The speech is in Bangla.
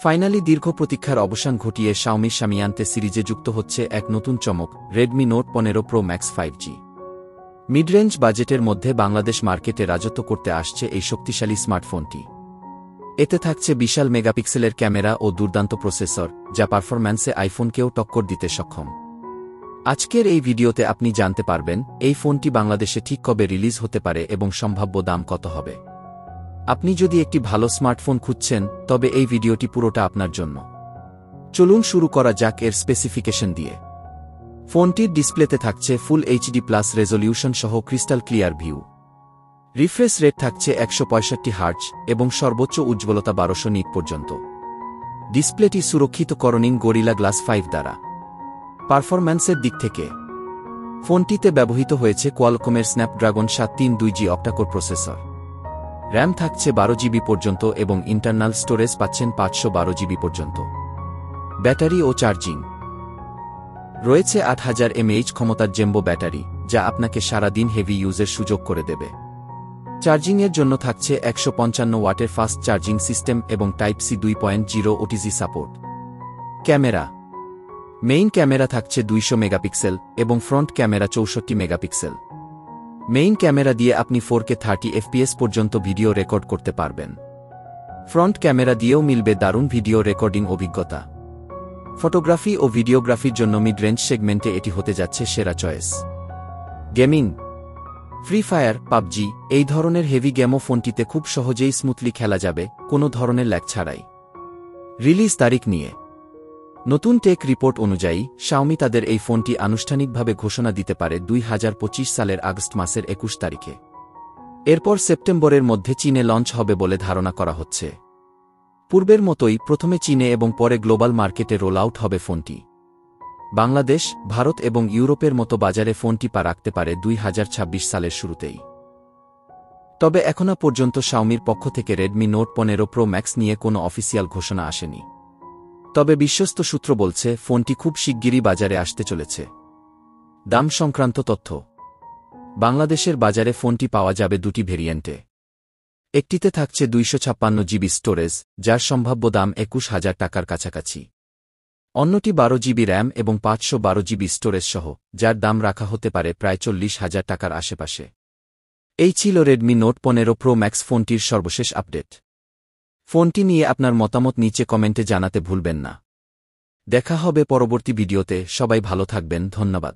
ফাইনালি দীর্ঘ প্রতীক্ষার অবসান ঘটিয়ে শাওমি শামিয়ান্তে সিরিজে যুক্ত হচ্ছে এক নতুন চমক, Redmi note 15 pro max 5G। Midrange বাজেটের মধ্যে বাংলাদেশ মার্কেটে রাজত্ব করতে আসছে এই শক্তিশালী স্মার্টফোনটি। এতে থাকছে বিশাল মেগাপিক্সেলের ক্যামেরা ও দুর্দান্ত প্রসেসর, যা পারফরম্যান্সে আইফোনকেও টক্কর দিতে সক্ষম। আজকের এই ভিডিওতে আপনি জানতে পারবেন এই ফোনটি বাংলাদেশে ঠিক কবে রিলিজ হতে পারে এবং সম্ভাব্য দাম কত হবে। আপনি যদি একটি ভালো স্মার্টফোন খুঁজছেন, তবে এই ভিডিওটি পুরোটা আপনার জন্য। চলুন শুরু করা যাক এর স্পেসিফিকেশন দিয়ে। ফোনটির ডিসপ্লেতে থাকছে ফুল এইচডি প্লাস রেজোলিউশন সহ crystal clear view. Refresh rate থাকছে 165 হার্টজ এবং সর্বোচ্চ উজ্জ্বলতা 1200 নিট পর্যন্ত। ডিসপ্লেটি সুরক্ষিত করনিং গরিলা গ্লাস 5 দ্বারা। পারফরম্যান্সের দিক থেকে ফোনটিতে ব্যবহৃত হয়েছে কোয়ালকমের Snapdragon 732G octa core processor. RAM থাকছে 12 জিবি পর্যন্ত এবং ইন্টারনাল স্টোরেজ পাচ্ছেন 512 জিবি পর্যন্ত। ব্যাটারি ও চার্জিং রয়েছে 8000 mAh ক্ষমতার জেম্বো ব্যাটারি, যা আপনাকে সারা দিন হেভি ইউজের সুযোগ করে দেবে। চার্জিংয়ের জন্য থাকছে 155 ওয়াটের ফাস্ট চার্জিং সিস্টেম এবং type C 2.0 OTG support. Camera main camera থাকছে 200 মেগাপিক্সেল এবং front camera 64 megapixel. Main camera দিয়ে আপনি 4K 30 FPS পর্যন্ত ভিডিও রেকর্ড করতে পারবেন। ফ্রন্ট ক্যামেরা দিয়েও মিলবে দারুণ ভিডিও রেকর্ডিং অভিজ্ঞতা। ফটোগ্রাফি ও ভিডিওগ্রাফির জন্য মিড রেঞ্জ সেগমেন্টে এটি হতে যাচ্ছে সেরা choice. Gaming free fire, PUBG এই ধরনের হেভি গেমও ফোনটিতে খুব সহজেই স্মুথলি খেলা যাবে, কোনো ধরনের ল্যাগ ছাড়াই। রিলিজ তারিখ নিয়ে নতুন টেক রিপোর্ট অনুযায়ী শাওমি তাদের এই ফোনটি আনুষ্ঠানিকভাবে ঘোষণা দিতে পারে 2025 সালের আগস্ট মাসের 21 তারিখে। এরপর সেপ্টেম্বরের মধ্যে চীনে লঞ্চ হবে বলে ধারণা করা হচ্ছে। পূর্বের মতোই প্রথমে চীনে এবং পরে গ্লোবাল মার্কেটে রোল আউট হবে ফোনটি। বাংলাদেশ, ভারত এবং ইউরোপের মতো বাজারে ফোনটি পা রাখতে পারে 2026 সালের শুরুতেই। তবে এখনো পর্যন্ত শাওমির পক্ষ থেকে রেডমি নোট 15 প্রো ম্যাক্স নিয়ে কোনো অফিসিয়াল ঘোষণা আসেনি। তবে বিশ্বস্ত সূত্র বলছে ফোনটি খুব শিগগিরই বাজারে আসতে চলেছে। দাম সংক্রান্ত তথ্য বাংলাদেশের বাজারে ফোনটি পাওয়া যাবে দুটি ভেরিয়েন্টে। একটিতে থাকছে 256 জিবি স্টোরেজ, যার সম্ভাব্য দাম 21,000 টাকার কাছাকাছি। অন্যটি 12 জিবি র্যাম এবং 512 জিবি স্টোরেজ সহ, যার দাম রাখা হতে পারে প্রায় 40,000 টাকার আশেপাশে। এই ছিল রেডমি নোট 15 প্রো ম্যাক্স ফোনটির সর্বশেষ আপডেট। ফোনটি নিয়ে আপনার মতামত নিচে কমেন্টে জানাতে ভুলবেন না। দেখা হবে পরবর্তী ভিডিওতে। সবাই ভালো থাকবেন, ধন্যবাদ।